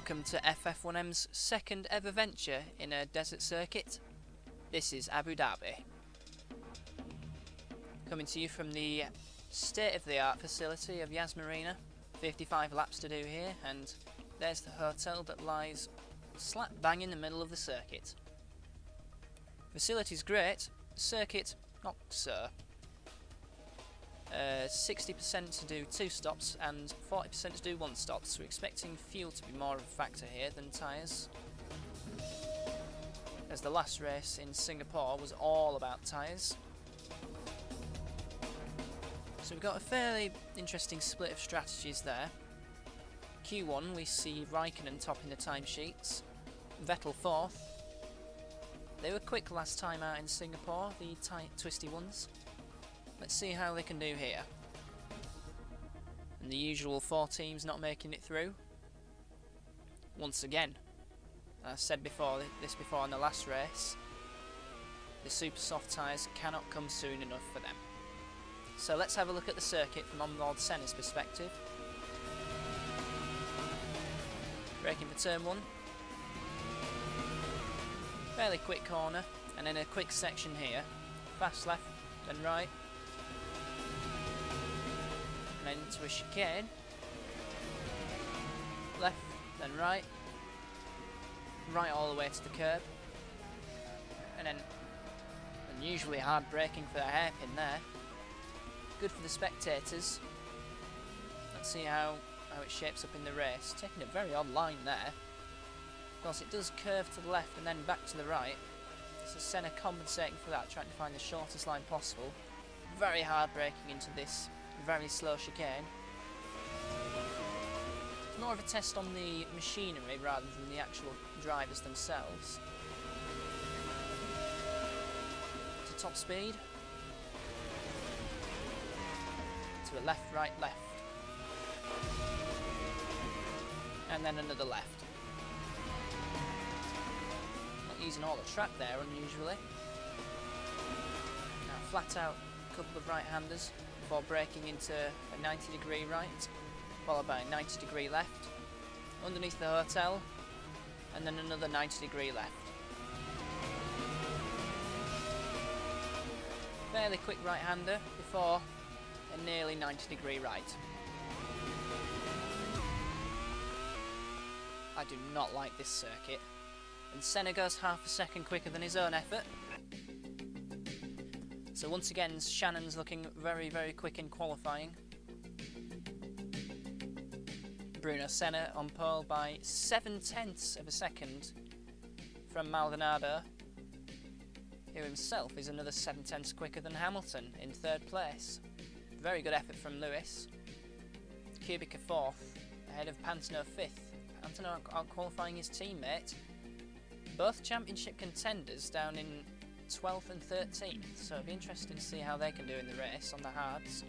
Welcome to FF1M's second ever venture in a desert circuit. This is Abu Dhabi. Coming to you from the state-of-the-art facility of Yas Marina. 55 laps to do here, and there's the hotel that lies slap bang in the middle of the circuit. Facility's great, circuit not so. 60% to do 2 stops and 40% to do 1 stop, so we're expecting fuel to be more of a factor here than tyres, as the last race in Singapore was all about tyres. So we've got a fairly interesting split of strategies there. Q1 we see Raikkonen topping the timesheets, Vettel 4th. They were quick last time out in Singapore, the tight twisty ones. Let's see how they can do here. And the usual 4 teams not making it through. Once again, I said this before in the last race, the super soft tyres cannot come soon enough for them. So let's have a look at the circuit from onboard Senna's perspective. Braking for turn 1. Fairly quick corner, and then a quick section here. Fast left, then right. And then into a chicane. Left, then right. Right all the way to the curb. And then unusually hard braking for the hairpin there. Good for the spectators. Let's see how it shapes up in the race. Taking a very odd line there. Of course, it does curve to the left and then back to the right. So Senna compensating for that, trying to find the shortest line possible. Very hard braking into this very slow chicane. It's more of a test on the machinery rather than the actual drivers themselves. To top speed. To a left, right, left. And then another left. Not using all the track there, unusually. Now flat out, a couple of right-handers before braking into a 90-degree right, followed by a 90-degree left, underneath the hotel, and then another 90-degree left. Fairly quick right-hander before a nearly 90-degree right. I do not like this circuit, and Senna goes half a second quicker than his own effort. So once again, Shannon's looking very, very quick in qualifying. Bruno Senna on pole by 7/10 of a second from Maldonado, who himself is another 7/10 quicker than Hamilton in 3rd place. Very good effort from Lewis. Kubica 4th, ahead of Pantano 5th. Pantano out-qualifying his teammate. Both championship contenders down in 12th and 13th, so it'll be interesting to see how they can do in the race on the hards.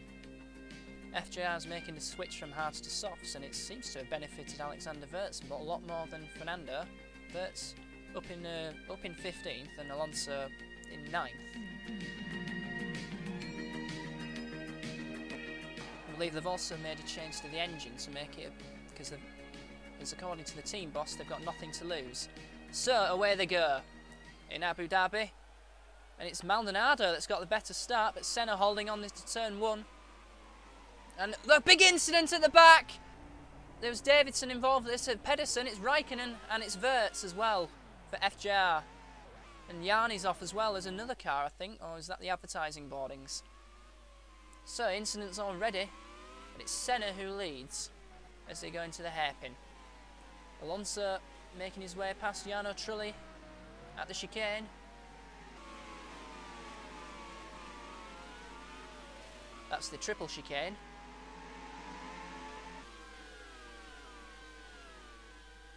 FJR's making the switch from hards to softs, and it seems to have benefited Alexander Wirtz, but a lot more than Fernando. Wirtz up in 15th and Alonso in 9th. I believe they've also made a change to the engine to make it, because according to the team boss, they've got nothing to lose. So away they go in Abu Dhabi. And it's Maldonado that's got the better start, but Senna holding on to turn 1. And the big incident at the back! There was Davidson involved with this, Pedersen, it's Raikkonen, and it's Wirtz as well for FJR. And Yarni's off as well. There's another car, I think, or is that the advertising boardings? So, incidents already, but it's Senna who leads as they go into the hairpin. Alonso making his way past Jarno Trulli at the chicane. That's the triple chicane.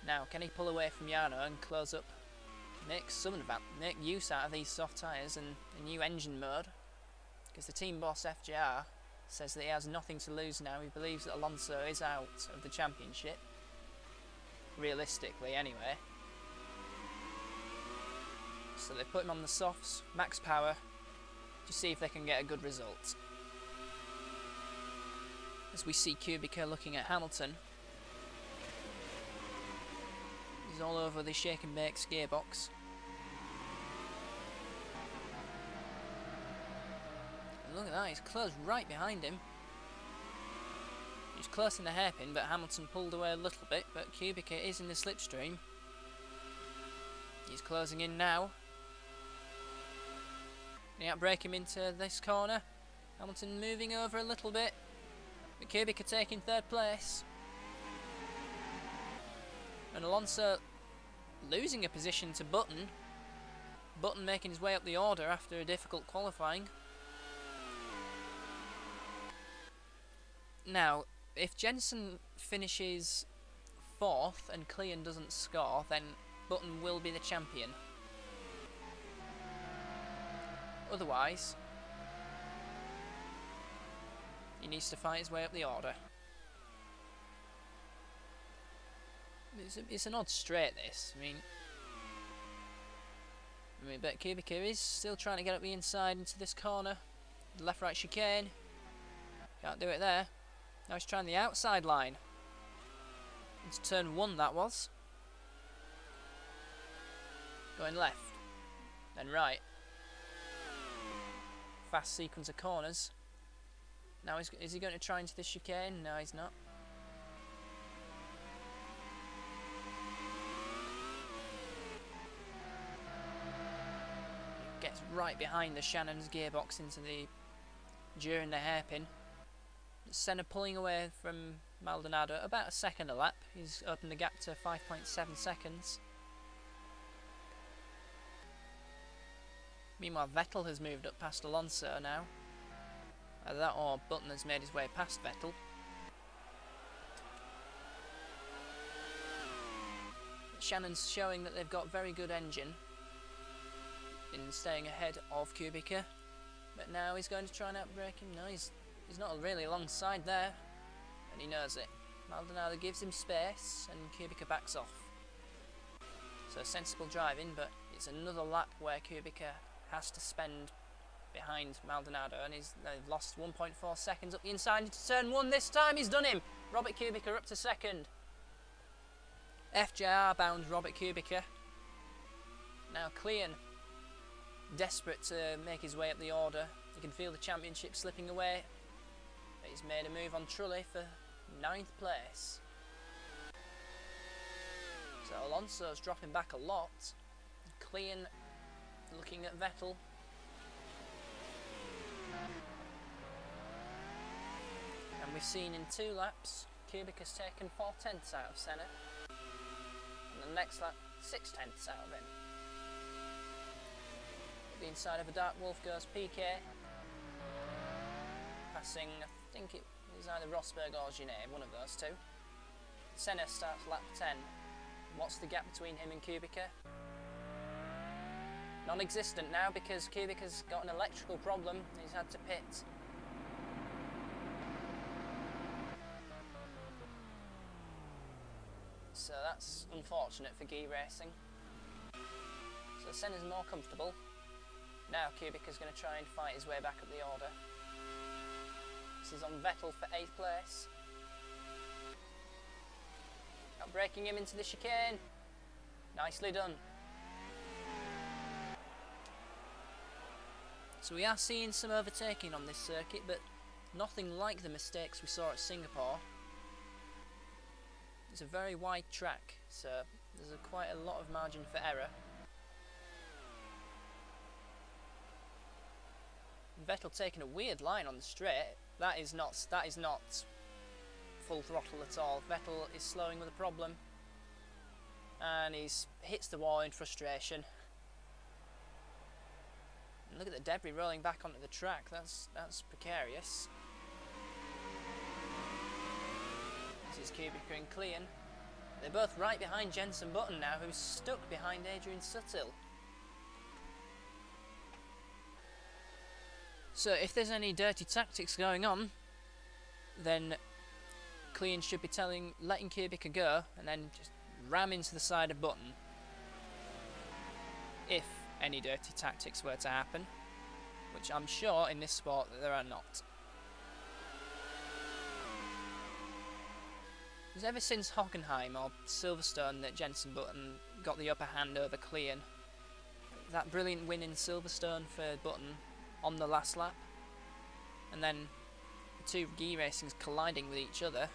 Now, can he pull away from Jarno and close up? Make use out of these soft tyres and a new engine mode. Because the team boss FJR says that he has nothing to lose now. He believes that Alonso is out of the championship. Realistically, anyway. So they put him on the softs, max power, to see if they can get a good result. as we see Kubica looking at Hamilton. He's all over the shake and bake gearbox. And look at that, he's close right behind him. He's close in the hairpin, but Hamilton pulled away a little bit, but Kubica is in the slipstream. He's closing in now. Can he outbrake him into this corner? Hamilton moving over a little bit, but Kubica taking third place. And Alonso losing a position to Button. Button making his way up the order after a difficult qualifying. Now, if Jensen finishes 4th and Clean doesn't score, then Button will be the champion. Otherwise, he needs to fight his way up the order. It's an odd straight, this. I mean, but Kubica is still trying to get up the inside into this corner. The left-right chicane. Can't do it there. Now he's trying the outside line. Into turn 1, that was. Going left. Then right. Fast sequence of corners. Now is he going to try into the chicane? No, he's not. Gets right behind the Shannon's gearbox during the hairpin. Senna pulling away from Maldonado about a second a lap. He's opened the gap to 5.7 seconds. Meanwhile, Vettel has moved up past Alonso now. Either that or Button has made his way past Vettel. Shannon's showing that they've got very good engine in staying ahead of Kubica. But now he's going to try and outbrake him. No, he's not really alongside there. And he knows it. Maldonado gives him space and Kubica backs off. So sensible driving, but it's another lap where Kubica has to spend behind Maldonado, and they've lost 1.4 seconds up the inside into turn 1. This time he's done him. Robert Kubica up to second. FJR bound Robert Kubica. Now Clean, desperate to make his way up the order. You can feel the championship slipping away. He's made a move on Trulli for 9th place. So Alonso's dropping back a lot. Clean looking at Vettel. And we've seen in 2 laps, Kubica's taken 4/10 out of Senna. And the next lap, 6/10 out of him. At the inside of a dark wolf goes PK. Passing, I think it was either Rosberg or Genet, one of those two. Senna starts lap 10. What's the gap between him and Kubica? Non-existent now because Kubica's got an electrical problem. He's had to pit. So that's unfortunate for Guy Racing. So Senna's more comfortable. Now Kubica's going to try and fight his way back up the order. This is on Vettel for 8th place. Outbraking him into the chicane. Nicely done. So we are seeing some overtaking on this circuit, but nothing like the mistakes we saw at Singapore. It's a very wide track, so there's quite a lot of margin for error. Vettel taking a weird line on the straight. That is not full throttle at all. Vettel is slowing with a problem, and he hits the wall in frustration. And look at the debris rolling back onto the track. That's precarious. This is Kubica and Clean. They're both right behind Jenson Button now, who's stuck behind Adrian Sutil. So if there's any dirty tactics going on, then Clean should be letting Kubica go and then just ram into the side of Button. If any dirty tactics were to happen, which I'm sure in this sport that there are not. It was ever since Hockenheim or Silverstone that Jenson Button got the upper hand over Klein. That brilliant win in Silverstone for Button on the last lap, and then the two gear racings colliding with each other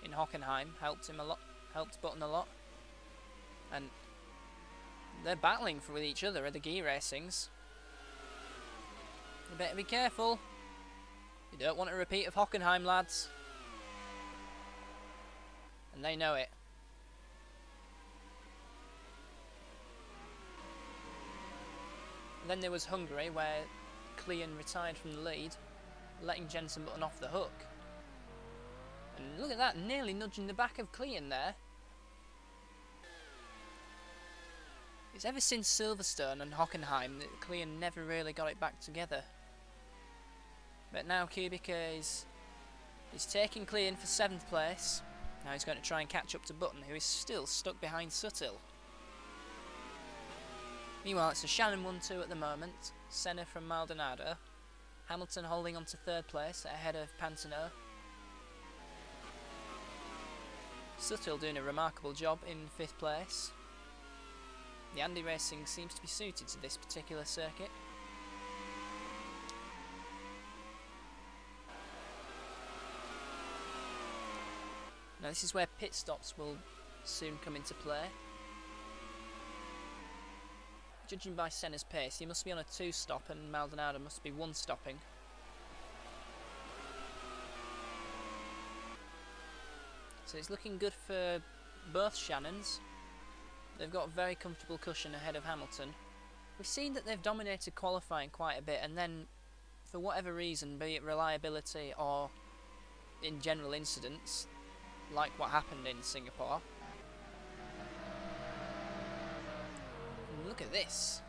in Hockenheim helped Button a lot, and they're battling with each other at the gear racings. You better be careful. You don't want a repeat of Hockenheim, lads. And they know it. And then there was Hungary, where Klein retired from the lead, letting Jenson Button off the hook. And look at that, nearly nudging the back of Klein there. It's ever since Silverstone and Hockenheim that Klein never really got it back together. But now Kubica is taking Klein for 7th place. Now he's going to try and catch up to Button, who is still stuck behind Suttil. Meanwhile, it's a Shannon 1-2 at the moment. Senna from Maldonado. Hamilton holding on to 3rd place ahead of Pantano. Suttil doing a remarkable job in 5th place. The Andy Racing seems to be suited to this particular circuit. Now this is where pit stops will soon come into play. Judging by Senna's pace, he must be on a 2-stop and Maldonado must be 1-stopping. So it's looking good for both Shannons. They've got a very comfortable cushion ahead of Hamilton. We've seen that they've dominated qualifying quite a bit, and then for whatever reason, be it reliability or in general incidents, like what happened in Singapore. And look at this.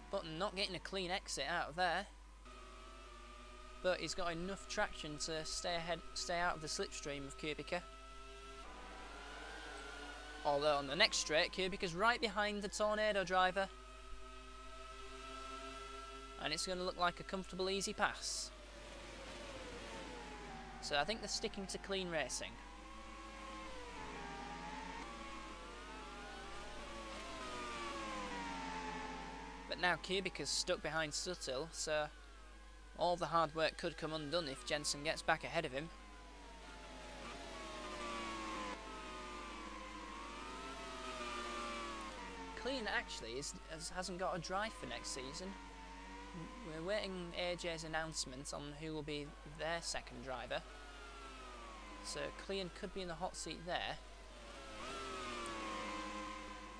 Button not getting a clean exit out of there. But he's got enough traction to stay out of the slipstream of Kubica. Although on the next straight, Kubica's right behind the Tornado driver. And it's going to look like a comfortable, easy pass. So I think they're sticking to clean racing. But now Kubica's stuck behind Suttil, so all the hard work could come undone if Jenson gets back ahead of him. Klein actually hasn't got a drive for next season. We're waiting AJ's announcement on who will be their second driver. So Klein could be in the hot seat there.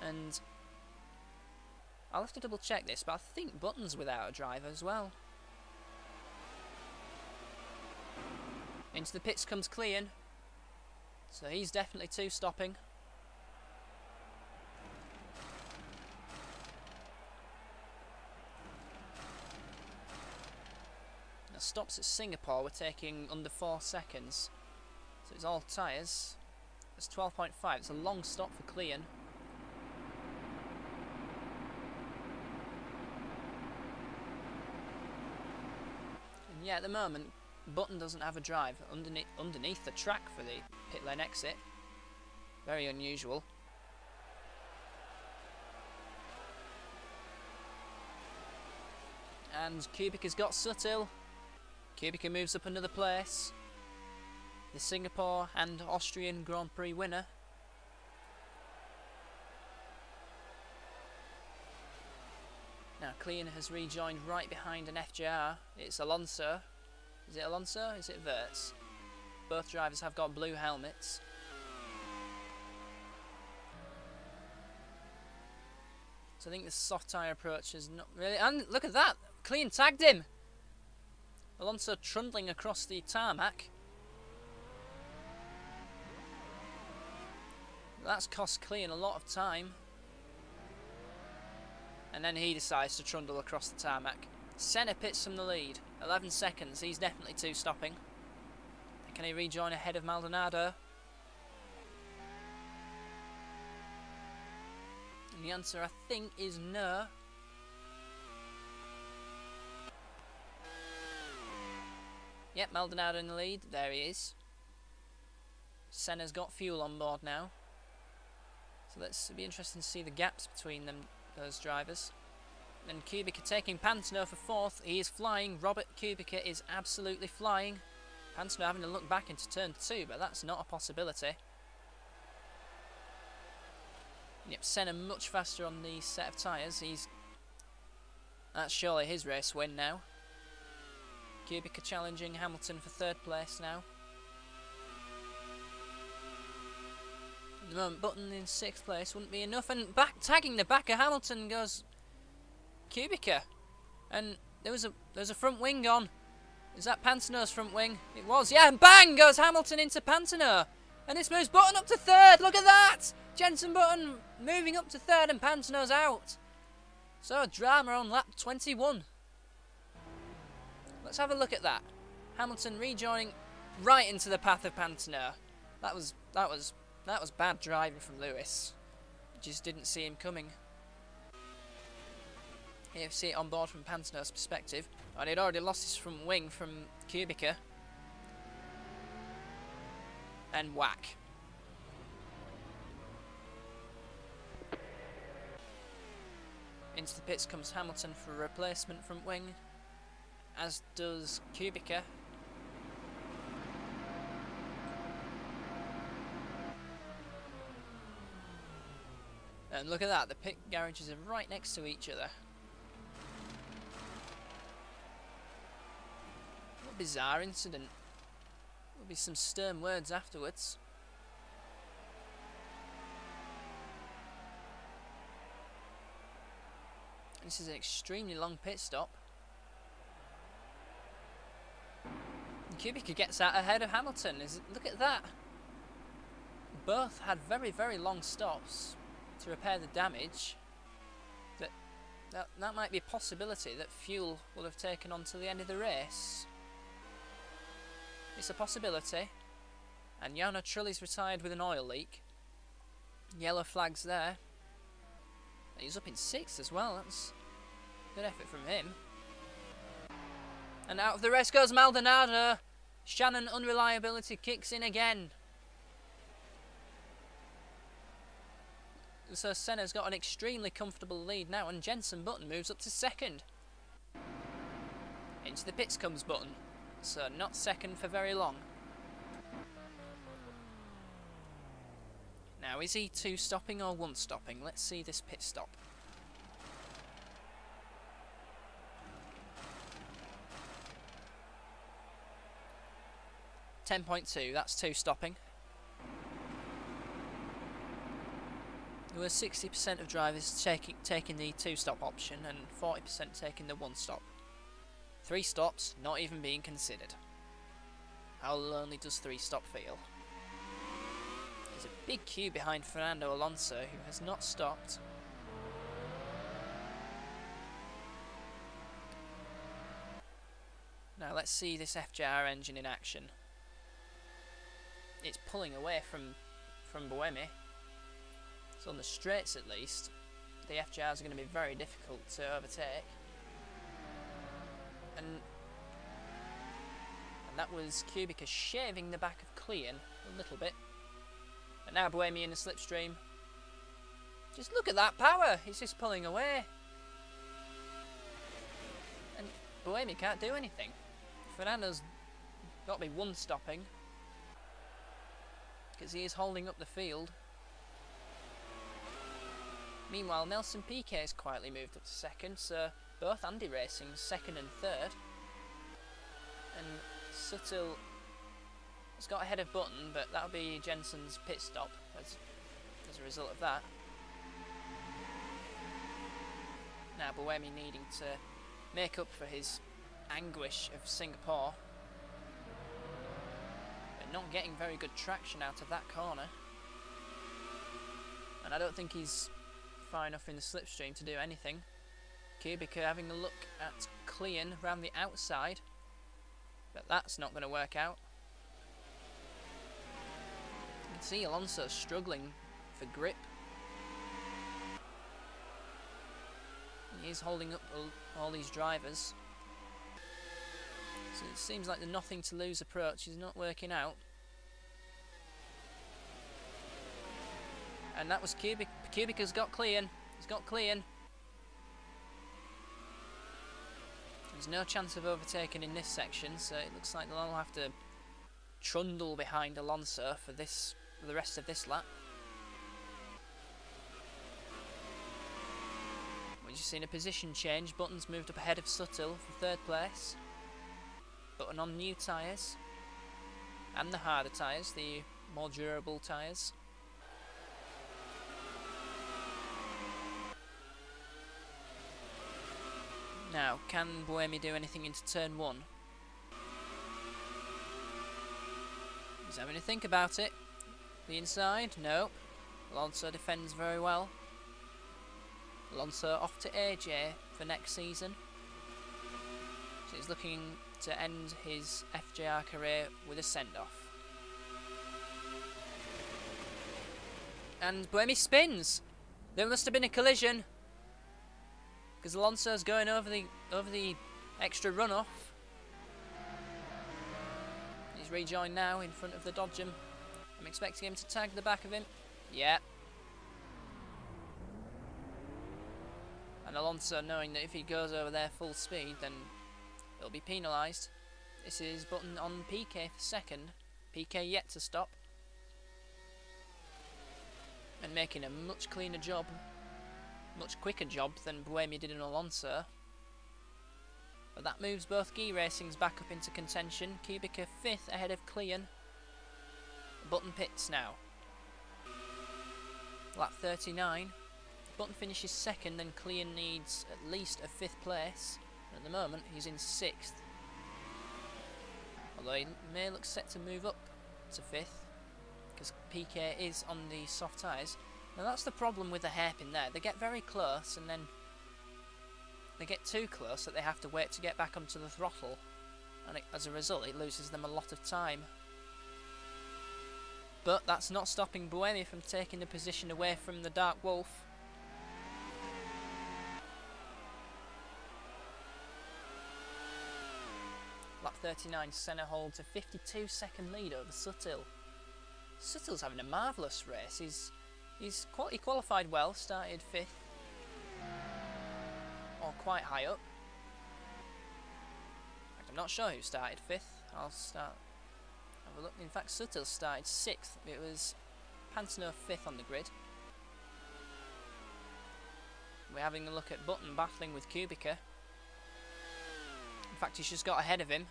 And I'll have to double check this, but I think Button's without a driver as well. Into the pits comes Klein. So he's definitely 2-stopping. Now stops at Singapore, we're taking under 4 seconds. So it's all tyres. It's 12.5, it's a long stop for Klein. And yeah, at the moment, Button doesn't have a drive underneath the track for the pit lane exit. Very unusual. And Kubica's got Suttil. Kubica moves up another place. The Singapore and Austrian Grand Prix winner. Now Klein has rejoined right behind an FJR. It's Alonso. Is it Alonso? Is it Wirtz? Both drivers have got blue helmets. So I think the soft tyre approach is not really... And look at that! Klein tagged him! Alonso trundling across the tarmac. That's cost Klein a lot of time. And then he decides to trundle across the tarmac. Senna pits from the lead. 11 seconds, he's definitely 2-stopping. Can he rejoin ahead of Maldonado? And the answer, I think, is no. Yep, Maldonado in the lead. There he is. Senna's got fuel on board now. So let's be interesting to see the gaps between them, those drivers. And Kubica taking Pantano for 4th. He is flying. Robert Kubica is absolutely flying. Pantano having to look back into turn 2, but that's not a possibility. Yep, Senna much faster on the set of tyres. That's surely his race win now. Kubica challenging Hamilton for 3rd place now. At the moment, Button in 6th place wouldn't be enough, and tagging the back of Hamilton goes Kubica, and there was a front wing on. Is that Pantano's front wing? It was, yeah, and bang goes Hamilton into Pantano, and this moves Button up to 3rd. Look at that! Jenson Button moving up to 3rd, and Pantano's out. So drama on lap 21. Let's have a look at that. Hamilton rejoining right into the path of Pantano. That was bad driving from Lewis. Just didn't see him coming. Here you see it on board from Pantano's perspective. And he'd already lost his front wing from Kubica. And whack. Into the pits comes Hamilton for a replacement front wing, as does Kubica. And look at that, the pit garages are right next to each other. What a bizarre incident. There'll be some stern words afterwards. This is an extremely long pit stop. And Kubica gets out ahead of Hamilton. Look at that. Both had very, very long stops to repair the damage. That might be a possibility that fuel will have taken on to the end of the race. It's a possibility. And Jarno Trulli's retired with an oil leak. Yellow flags there. He's up in 6th as well. That's a good effort from him. And out of the race goes Maldonado. Shannon unreliability kicks in again. So Senna's got an extremely comfortable lead now, and Jenson Button moves up to 2nd. Into the pits comes Button, so not 2nd for very long. Now, is he 2 stopping or 1 stopping? Let's see this pit stop. .2, that's 2 stopping. There were 60% of drivers taking the 2-stop option and 40% taking the 1-stop. 3 stops not even being considered. How lonely does 3-stop feel? There's a big queue behind Fernando Alonso, who has not stopped. Now let's see this FJR engine in action. It's pulling away from Buemi. So on the straights at least, the FJRs are going to be very difficult to overtake. And that was Kubica shaving the back of Clean a little bit. And now Buemi in the slipstream. Just look at that power, he's just pulling away. And Buemi can't do anything. Fernando's got to be 1 stopping, because he is holding up the field. Meanwhile, Nelson Piquet has quietly moved up to 2nd, so both Andy Racing 2nd and 3rd. And Suttle has got ahead of Button, but that'll be Jenson's pit stop as a result of that. Now Buemi needing to make up for his anguish of Singapore, but not getting very good traction out of that corner. And I don't think he's far enough in the slipstream to do anything. Kubica having a look at Clean round the outside, but that's not going to work out. You can see Alonso struggling for grip. He is holding up all these drivers. So it seems like the nothing to lose approach is not working out. And that was Kubica. Kubica's got clean. He's got clean. There's no chance of overtaking in this section, so it looks like they'll all have to trundle behind Alonso for the rest of this lap. We've just seen a position change. Button's moved up ahead of Suttle for third place. Button on new tyres. And the harder tyres, the more durable tyres. Now, can Buemi do anything into turn 1? He's having to think about it. The inside? Nope. Alonso defends very well. Alonso off to AJ for next season. So he's looking to end his FJR career with a send-off. And Buemi spins! There must have been a collision. Because Alonso's going over the extra runoff. He's rejoined now in front of the Dodgem. I'm expecting him to tag the back of him. Yeah. And Alonso knowing that if he goes over there full speed, then he'll be penalised. This is Button on PK for second. PK yet to stop. And making a much cleaner job. Much quicker job than Buemi did in Alonso. But that moves both Guy Racings back up into contention. Kubica 5th ahead of Clean. Button pits now. Lap 39. Button finishes second, then Clean needs at least a 5th place. And at the moment he's in 6th. Although he may look set to move up to 5th. Because PK is on the soft tyres. Now that's the problem with the hairpin there. They get very close and then they get too close that they have to wait to get back onto the throttle. And as a result it loses them a lot of time. But that's not stopping Buemi from taking the position away from the Dark Wolf. Lap 39, Senna holds a 52-second lead over Suttle. Suttle's having a marvellous race. He qualified well, started 5th, or quite high up. In fact, I'm not sure who started 5th. I'll have a look. In fact, Suttle started 6th. It was Pantano 5th on the grid. We're having a look at Button battling with Kubica. In fact, he's just got ahead of him.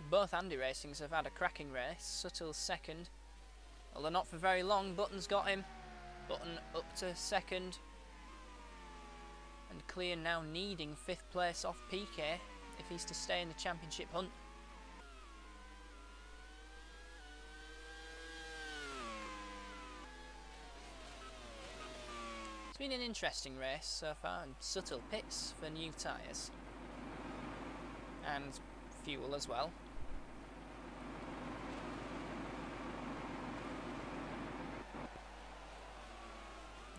Both Andy Racings have had a cracking race. Suttle's second, although not for very long. Button's got him. Button up to second. And Clean now needing 5th place off PK if he's to stay in the championship hunt. It's been an interesting race so far, and Suttle pits for new tyres. And fuel as well.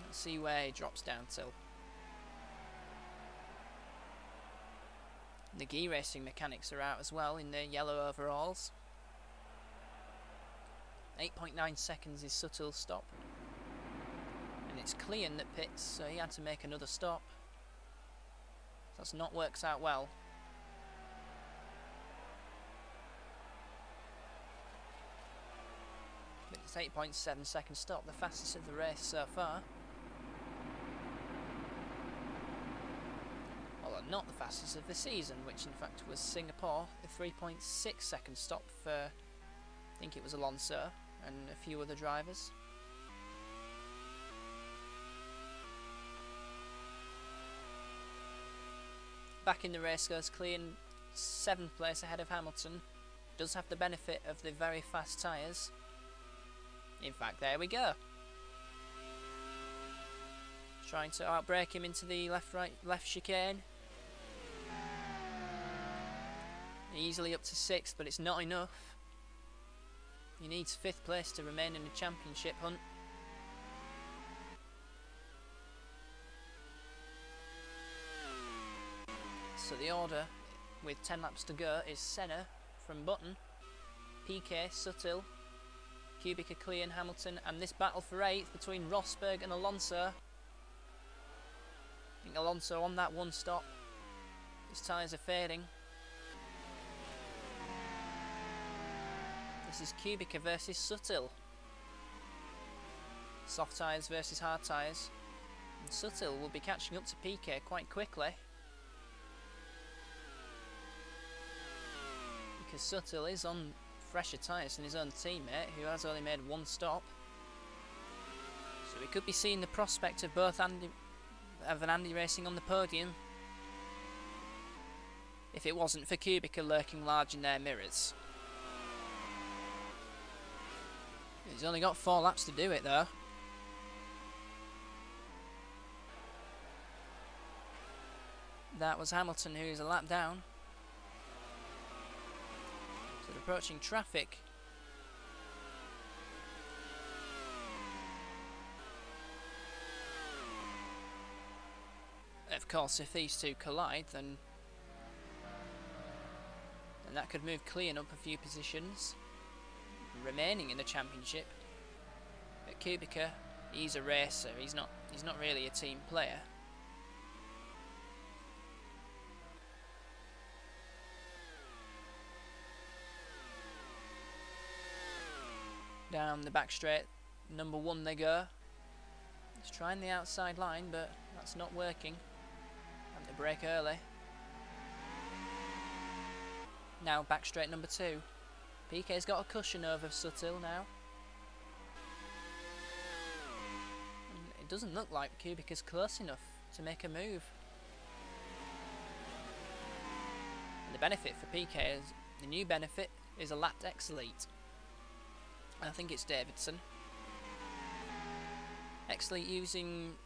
Let's see where he drops down till. The Guy Racing mechanics are out as well in their yellow overalls. 8.9 seconds is Suttle's stop. And it's Clean that pits, so he had to make another stop. That's not worked out well. But it's 8.7 second stop, the fastest of the race so far. Although not the fastest of the season, which in fact was Singapore, a 3.6 second stop for, I think it was Alonso and a few other drivers. Back in the race goes Clean, 7th place ahead of Hamilton. Does have the benefit of the very fast tyres. In fact, there we go. Trying to outbrake him into the left chicane. Easily up to 6th, but it's not enough. He needs 5th place to remain in the championship hunt. So the order, with 10 laps to go, is Senna from Button, Piquet, Suttil, Kubica, Klein, Hamilton, and this battle for 8th between Rosberg and Alonso. I think Alonso on that one stop. His tyres are fading. This is Kubica versus Suttil. Soft tyres versus hard tyres. And Suttil will be catching up to Piquet quite quickly, because Suttil is on fresher tyres than his own teammate, who has only made one stop. So we could be seeing the prospect of both Andy Racing on the podium if it wasn't for Kubica lurking large in their mirrors. He's only got 4 laps to do it though. That was Hamilton, who's a lap down. So they're approaching traffic. Of course, if these two collide, then that could move Klein up a few positions, remaining in the championship. But Kubica, he's a racer. He's not really a team player. Down the back straight, number 1 they go. He's trying the outside line, but that's not working. Having to brake early. Now back straight number 2. Piquet's got a cushion over Suttil now. And it doesn't look like Kubica's close enough to make a move. And the benefit for Piquet is, the new benefit is a lapped X-Elite. I think it's Davidson. X-Elite using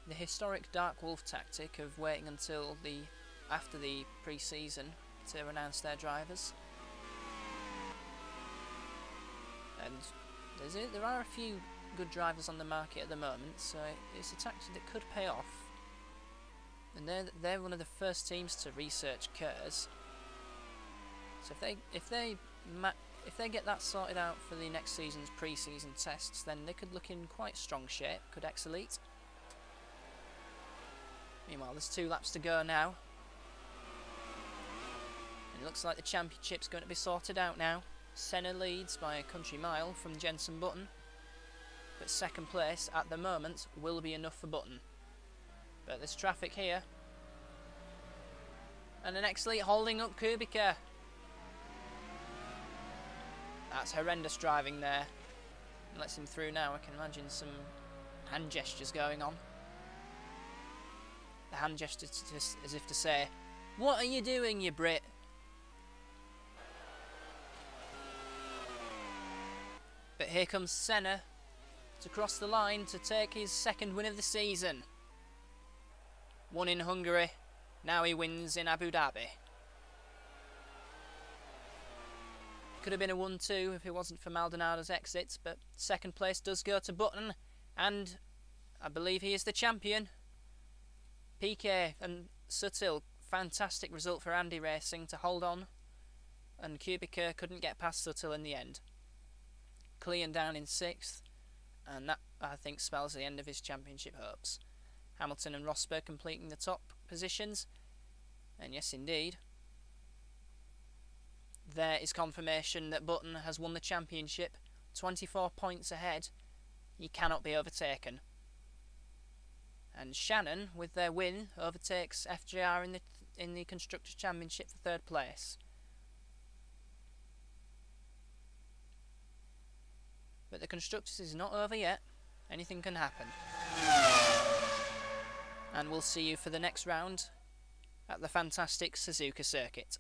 the historic Dark Wolf tactic of waiting until after the pre-season to announce their drivers. And there are a few good drivers on the market at the moment, so it's a tactic that could pay off. And they're one of the first teams to research KERS. So if they get that sorted out for the next season's pre-season tests, then they could look in quite strong shape, could X-Elite. Meanwhile, there's 2 laps to go now. And it looks like the championship's going to be sorted out now. Senna leads by a country mile from Jenson Button. But second place at the moment will be enough for Button. But there's traffic here. And an X-Elite holding up Kubica. That's horrendous driving there. And lets him through now. I can imagine some hand gestures going on. The hand gestures as if to say, "What are you doing, you Brit?" But here comes Senna to cross the line to take his 2nd win of the season. Won in Hungary, now he wins in Abu Dhabi. Could have been a 1-2 if it wasn't for Maldonado's exits, but 2nd place does go to Button, and I believe he is the champion. Piquet and Suttil, fantastic result for Andy Racing to hold on, and Kubica couldn't get past Suttil in the end. Klein down in 6th, and that, I think, spells the end of his championship hopes. Hamilton and Rosberg completing the top positions, and yes indeed, there is confirmation that Button has won the championship. 24 points ahead, he cannot be overtaken. And Shannon, with their win, overtakes FJR in the Constructors' Championship for 3rd place. But the Constructors is not over yet. Anything can happen. And we'll see you for the next round at the fantastic Suzuka circuit.